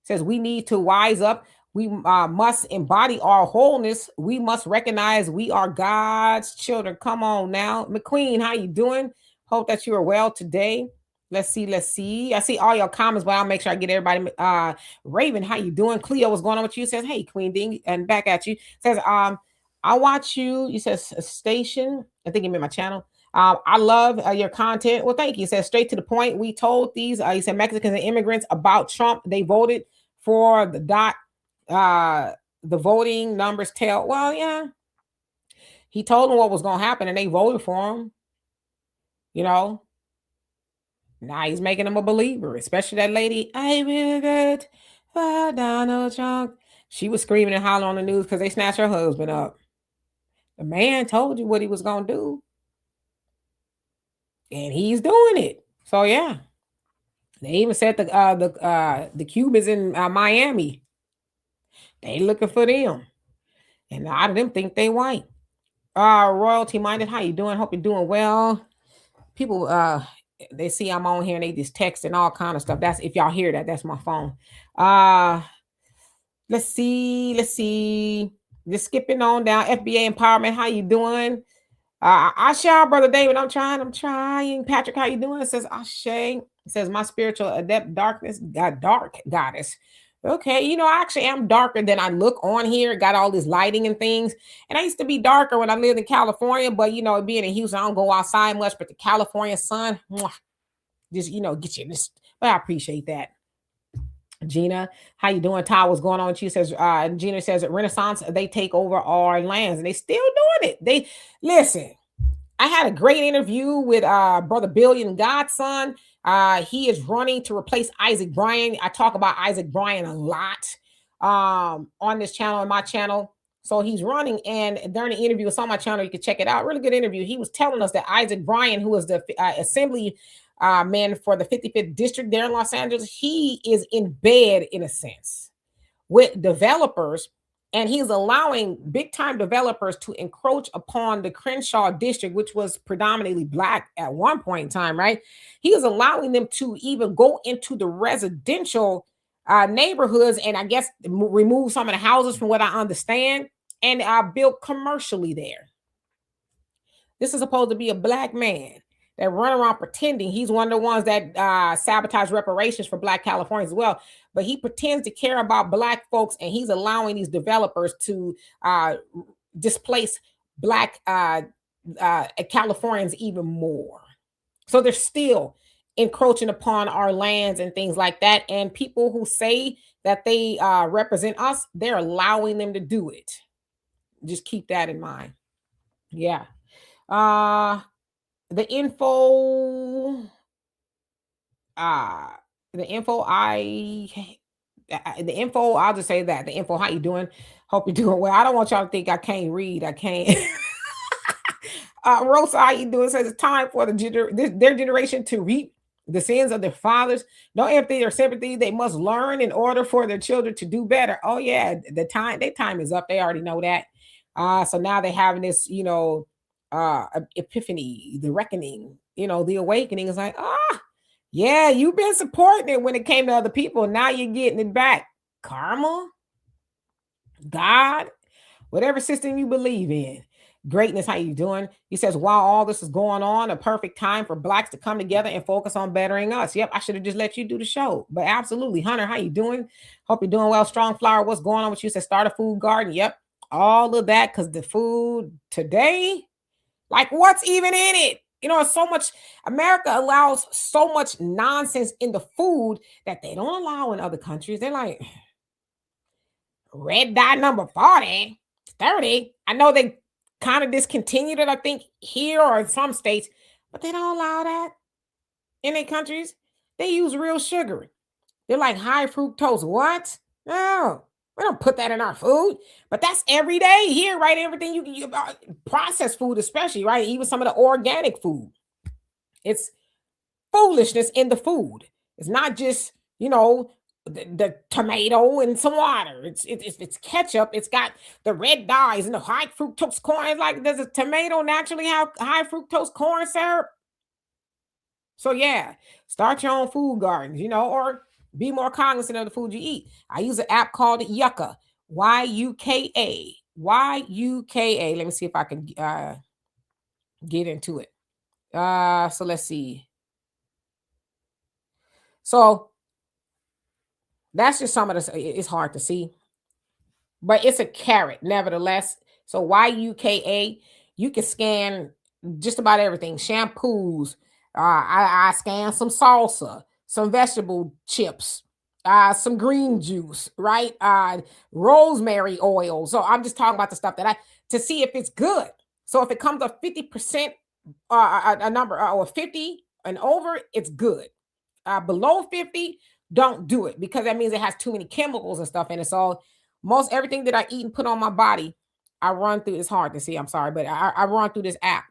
says we need to wise up. We must embody our wholeness. We must recognize we are God's children. Come on now, McQueen, how you doing? Hope that you are well today. Let's see. I see all your comments, but I'll make sure I get everybody. Raven, how you doing? Cleo, what's going on with you? Says, hey, Queen Ding, and back at you. Says, I watch you. You says station. I think you meant my channel. I love your content. Well, thank you. It says straight to the point. We told these, you said Mexicans and immigrants about Trump. They voted for the dot. The voting numbers tell. Well, yeah. He told them what was going to happen and they voted for him. You know. Now he's making them a believer, especially that lady. I will vote for Donald Trump. She was screaming and hollering on the news because they snatched her husband up. The man told you what he was going to do. And he's doing it. So, yeah. They even said the Cubans in Miami. They looking for them. And a lot of them think they white. Royalty Minded, how you doing? Hope you're doing well. People, they see I'm on here and they just text and all kind of stuff. That's, if y'all hear that, that's my phone. Let's see. Just skipping on down. FBA Empowerment, how you doing? Asha, Brother David, I'm trying. Patrick, how you doing? It says Asha. It says, my spiritual adept darkness, got dark goddess. Okay, I actually am darker than I look on here. Got all this lighting and things. And I used to be darker when I lived in California, but being in Houston, I don't go outside much. But the California sun, just get you this. But I appreciate that. Gina, how you doing? Ty, what's going on with you? Says Gina says Renaissance, they take over our lands and they still doing it. They listen. I had a great interview with Brother Billion Godson. He is running to replace Isaac Bryan. I talk about Isaac Bryan a lot on this channel, on my channel. So he's running, and during the interview, it's on my channel. You can check it out. Really good interview. He was telling us that Isaac Bryan, who was the assembly man for the 55th district there in Los Angeles, he is in bed in a sense with developers, and he's allowing big time developers to encroach upon the Crenshaw district, which was predominantly Black at one point in time, right? He is allowing them to even go into the residential neighborhoods and I guess remove some of the houses from what I understand and build commercially there. This is supposed to be a Black man that run around pretending he's one of the ones that sabotage reparations for Black Californians as well. But he pretends to care about Black folks, and he's allowing these developers to displace Black Californians even more. So they're still encroaching upon our lands and things like that. And people who say that they represent us, they're allowing them to do it. Just keep that in mind. Yeah. The info I'll just say that the info, how you doing? Hope you're doing well. I don't want y'all to think I can't read. I can't. Rosa, how you doing? Says it's time for their generation to reap the sins of their fathers. No empathy or sympathy. They must learn in order for their children to do better. Oh yeah, their time is up. They already know that. So now they're having this, epiphany, the reckoning, the awakening is like, yeah, you've been supporting it when it came to other people. Now you're getting it back. Karma, God, whatever system you believe in. Greatness, how you doing? He says, while all this is going on, a perfect time for Blacks to come together and focus on bettering us. Yep, I should have just let you do the show. But absolutely. Hunter, how you doing? Hope you're doing well. Strong Flower, what's going on with you? Says start a food garden. Yep, all of that, because the food today, like what's even in it? So much, America allows so much nonsense in the food that they don't allow in other countries. They're like, red dye number 40, 30. I know they kind of discontinued it, I think, here or in some states, but they don't allow that in their countries. They use real sugar. They're like high fructose. What? No, we don't put that in our food. But that's every day here, right? Everything you processed food, especially, right? Even some of the organic food. It's foolishness in the food. It's not just, the tomato and some water. It's ketchup. It's got the red dyes and the high fructose corn. It's like, does a tomato naturally have high fructose corn syrup? So yeah, start your own food gardens, or be more cognizant of the food you eat. I use an app called Yucca, Yuka. Yuka. Let me see if I can get into it. So let's see. So that's just some of this. It's hard to see, but it's a carrot nevertheless. So Yuka, you can scan just about everything. Shampoos. I scan some salsa, some vegetable chips, some green juice, right? Rosemary oil. So I'm just talking about the stuff that to see if it's good. So if it comes up 50%, a number or 50 and over, it's good. Below 50, don't do it, because that means it has too many chemicals and stuff in it. So most everything that I eat and put on my body, I run through. It's hard to see, I'm sorry, but I run through this app.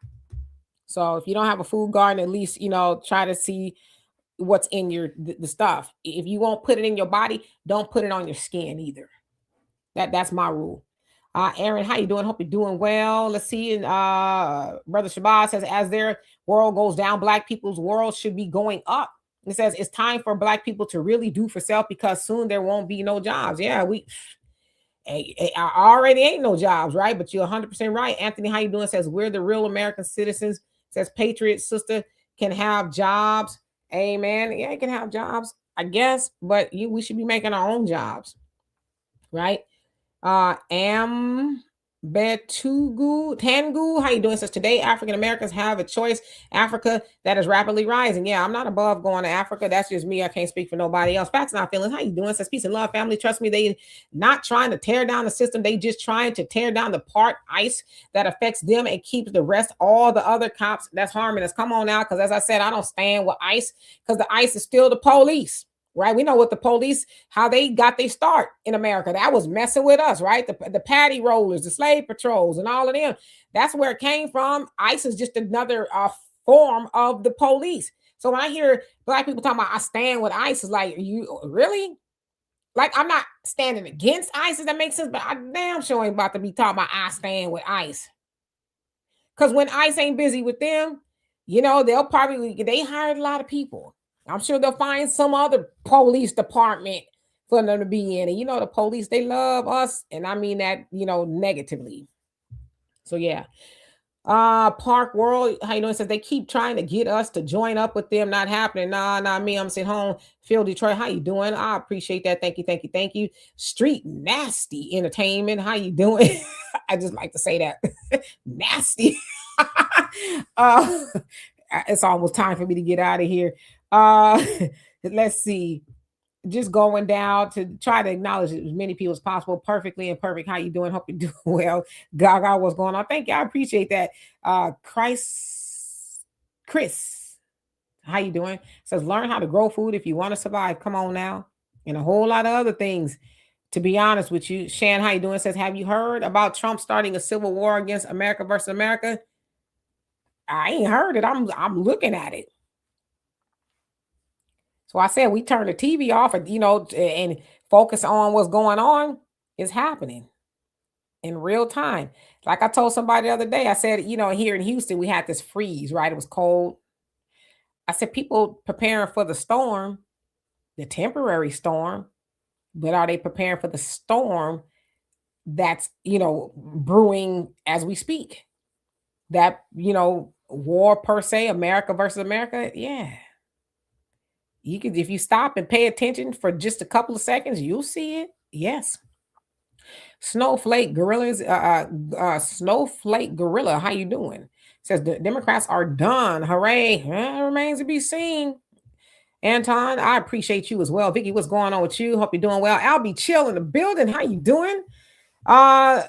So if you don't have a food garden, at least, try to see what's in the stuff. If you won't put it in your body, don't put it on your skin either. That's my rule. Aaron, how you doing? Hope you're doing well. Let's see. And Brother Shabazz says, as their world goes down, Black people's world should be going up. It says it's time for Black people to really do for self, because soon there won't be no jobs. Yeah, already ain't no jobs, right? But you're 100% right. Anthony, how you doing? Says we're the real American citizens. Says Patriot sister can have jobs Amen. Yeah, you can have jobs, I guess, but we should be making our own jobs, right? Am Betugu Tangu, how you doing? Says today African Americans have a choice. Africa that is rapidly rising. Yeah, I'm not above going to Africa. That's just me. I can't speak for nobody else. Facts, not feelings. How you doing? Says peace and love, family. Trust me, they not trying to tear down the system. They just trying to tear down the part ICE that affects them and keeps the rest, all the other cops that's harming us. Come on now, because as I said, I don't stand with ICE because the ICE is still the police. Right, we know what the police, how they got their start in America. That was messing with us, right? The patty rollers, the slave patrols, and all of them. That's where it came from. ICE is just another form of the police. So when I hear black people talking about I stand with ICE, it's like, you really? Like, I'm not standing against ICE, if that makes sense, but I damn sure ain't about to be talking about I stand with ICE. Because when ICE ain't busy with them, they'll probably, they hired a lot of people. I'm sure they'll find some other police department for them to be in. And the police, they love us. And I mean that, negatively. So yeah. Park World, how you doing? Says they keep trying to get us to join up with them. Not happening. Nah, not me. I'm sitting home. Phil Detroit, how you doing? I appreciate that. Thank you, thank you, thank you. Street Nasty Entertainment, how you doing? I just like to say that. Nasty. It's almost time for me to get out of here. Let's see. Just going down to try to acknowledge as many people as possible. Perfectly imperfect. How you doing? Hope you're doing well. Gaga, what's going on? Thank you. I appreciate that. Chris, how you doing? Says learn how to grow food if you want to survive. Come on now. And a whole lot of other things. To be honest with you, Shan, how you doing? Says, have you heard about Trump starting a civil war against America versus America? I ain't heard it. I'm looking at it. So I said we turn the TV off and focus on what's going on. Is happening in real time. Like I told somebody the other day, I said, here in Houston, we had this freeze, right? It was cold. I said, people preparing for the storm, the temporary storm, but are they preparing for the storm that's, brewing as we speak? That, war per se, America versus America. Yeah. You could, if you stop and pay attention for just a couple of seconds, you'll see it. Yes. Snowflake Gorillas, Snowflake Gorilla, how you doing? Says the Democrats are done. Hooray. It remains to be seen. Anton, I appreciate you as well. Vicky, what's going on with you? Hope you're doing well. I'll be chill in the building. How you doing?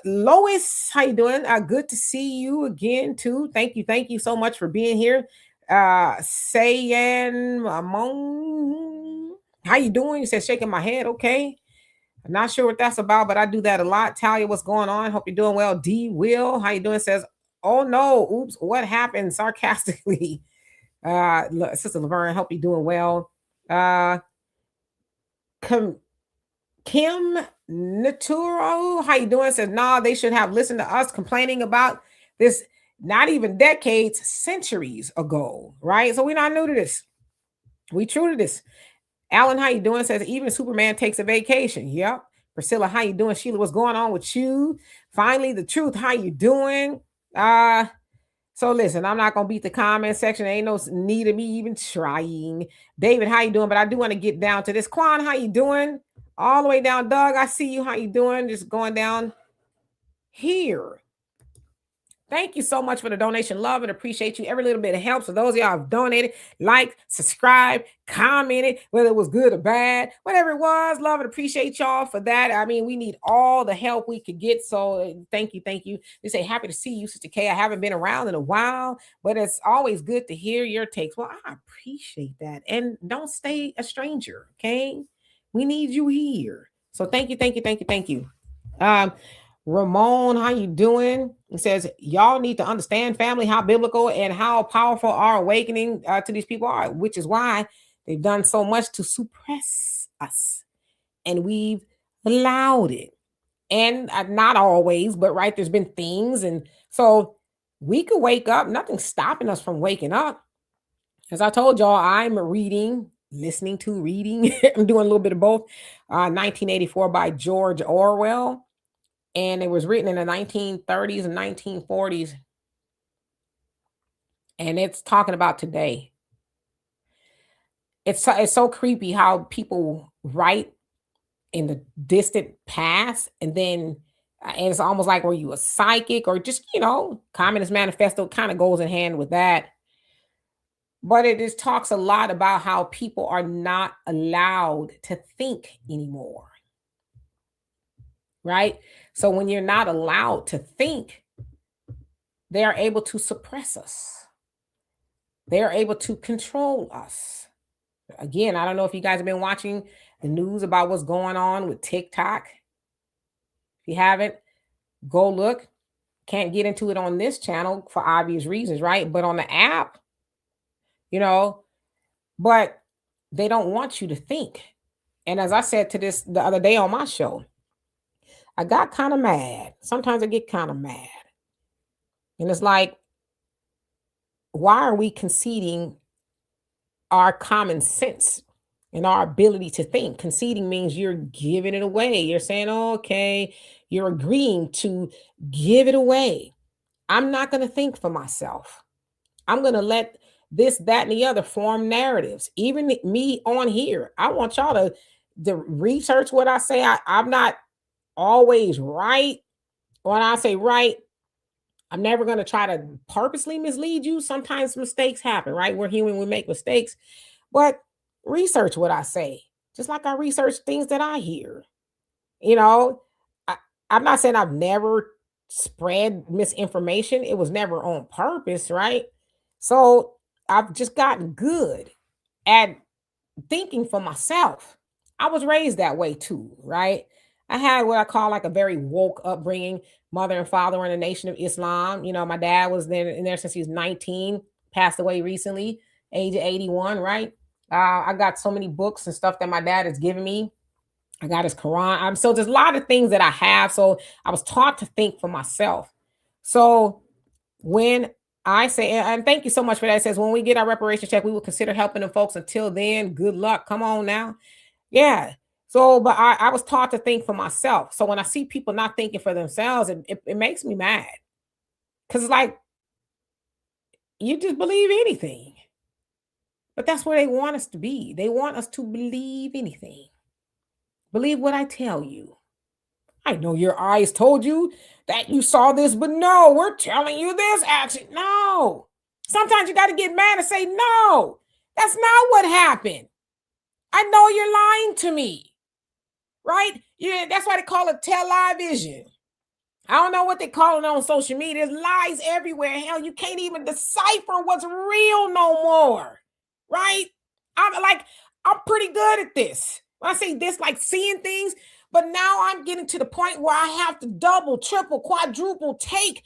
Lois, how you doing? Good to see you again too. Thank you so much for being here. Sayan Amon, how you doing? You said shaking my head. Okay, I'm not sure what that's about, but I do that a lot. Talia, what's going on? Hope you're doing well. D Will, how you doing? Says, oh no, oops, what happened? Sarcastically. Sister Laverne, hope you're doing well. Kim Naturo, how you doing? Says, nah, they should have listened to us complaining about this not even decades, centuries ago, right? So we're not new to this. We true to this. Alan, how you doing? Says, even Superman takes a vacation. Yep. Priscilla, how you doing? Sheila, what's going on with you? Finally, the truth, how you doing? So listen, I'm not gonna beat the comment section. There ain't no need of me even trying. David, how you doing? But I do want to get down to this. Quan, how you doing? All the way down. Doug, I see you. How you doing? Just going down here. Thank you so much for the donation. Love and appreciate you. Every little bit of helps. For those of y'all have donated, like, subscribe, commented, whether it was good or bad, whatever it was. Love and appreciate y'all for that. I mean, we need all the help we could get. So thank you. They say, happy to see you, Sister K. I haven't been around in a while, but it's always good to hear your takes. Well, I appreciate that. And don't stay a stranger, okay? We need you here. So thank you. Ramon, how you doing? It says, y'all need to understand, family, how biblical and how powerful our awakening to these people are, which is why they've done so much to suppress us. And we've allowed it. And not always, but right, there's been things. And so we could wake up. Nothing's stopping us from waking up. As I told y'all, I'm listening to reading. I'm doing a little bit of both. 1984 by George Orwell. And it was written in the 1930s and 1940s. And it's talking about today. it's so creepy how people write in the distant past, and then and it's almost like, were you a psychic or just, Communist Manifesto kind of goes in hand with that. But it just talks a lot about how people are not allowed to think anymore. Right? So when you're not allowed to think, they are able to suppress us. They are able to control us. Again, I don't know if you guys have been watching the news about what's going on with TikTok. If you haven't, go look. Can't get into it on this channel for obvious reasons, right? But on the app, but they don't want you to think. And as I said to this the other day on my show, I got kind of mad. Sometimes I get kind of mad. And it's like, why are we conceding our common sense and our ability to think? Conceding means you're giving it away. You're saying, oh, okay, you're agreeing to give it away. I'm not going to think for myself. I'm going to let this, that, and the other form narratives. Even me on here, I want y'all to research what I say. I'm not always right. When I say right, I'm never going to try to purposely mislead you. Sometimes mistakes happen, right? We're human, we make mistakes. But research what I say, just like I research things that I hear. I'm not saying I've never spread misinformation. It was never on purpose, right? So I've just gotten good at thinking for myself. I was raised that way too, right? I had what I call like a very woke upbringing. Mother and father were in the Nation of Islam. My dad was there in there since he was 19, passed away recently, age of 81, right? I got so many books and stuff that my dad has given me. I got his Quran. So there's a lot of things that I have. So I was taught to think for myself. So when I say, and thank you so much for that, it says, when we get our reparation check, we will consider helping them folks. Until then, good luck. Come on now. Yeah. So, but I was taught to think for myself. So when I see people not thinking for themselves, it makes me mad. Because it's like, you just believe anything. But that's where they want us to be. They want us to believe anything. Believe what I tell you. I know your eyes told you that you saw this, but no, we're telling you this action. No. Sometimes you got to get mad and say, no, that's not what happened. I know you're lying to me. Right? Yeah, that's why they call it tell-lie vision. I don't know what they call it on social media. There's lies everywhere. Hell, you can't even decipher what's real no more. Right? I'm pretty good at this. When I say this, like seeing things, but now I'm getting to the point where I have to double, triple, quadruple take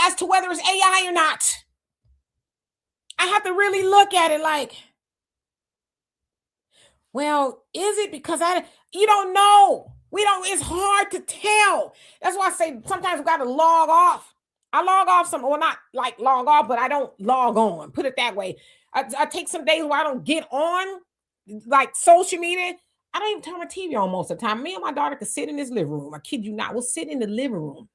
as to whether it's AI or not. I have to really look at it like, well, is it? Because you don't know. It's hard to tell. That's why I say sometimes we got to log off. I log off not like log off, but I don't log on. Put it that way. I take some days where I don't get on like social media. I don't even turn my TV on most of the time. Me and my daughter could sit in this living room. I kid you not. We'll sit in the living room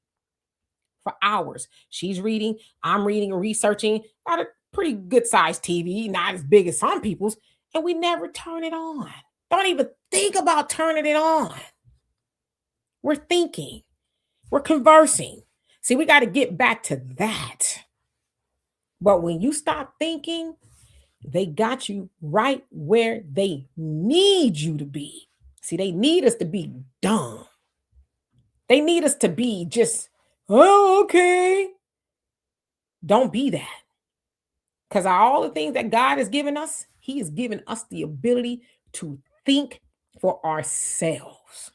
for hours. She's reading. I'm reading and researching. Got a pretty good sized TV, not as big as some people's. And we never turn it on. Don't even think about turning it on. We're thinking. We're conversing. See, we got to get back to that. But when you stop thinking, they got you right where they need you to be. See, they need us to be dumb. They need us to be just, oh, okay. Don't be that. Because all the things that God has given us, He has given us the ability to think for ourselves.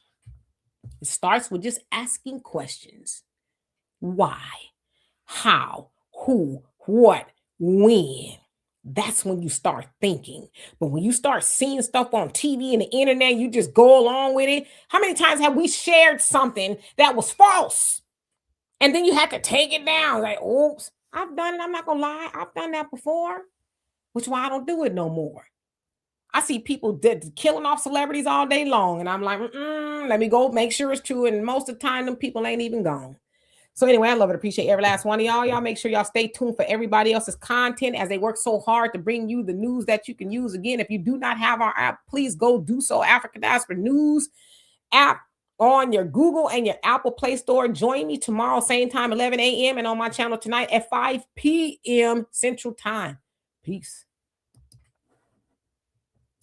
It starts with just asking questions. Why? How? Who? What? When? That's when you start thinking. But when you start seeing stuff on TV and the internet, you just go along with it. How many times have we shared something that was false? And then you had to take it down. Like, oops, I've done it. I'm not going to lie. I've done that before, which is why I don't do it no more. I see people killing off celebrities all day long. And I'm like, let me go make sure it's true. And most of the time, them people ain't even gone. So anyway, I love and appreciate every last one of y'all. Y'all make sure y'all stay tuned for everybody else's content as they work so hard to bring you the news that you can use. Again, if you do not have our app, please go do so. African Diaspora News app on your Google and your Apple Play Store. Join me tomorrow, same time, 11 a.m. and on my channel tonight at 5 p.m. Central Time. Peace.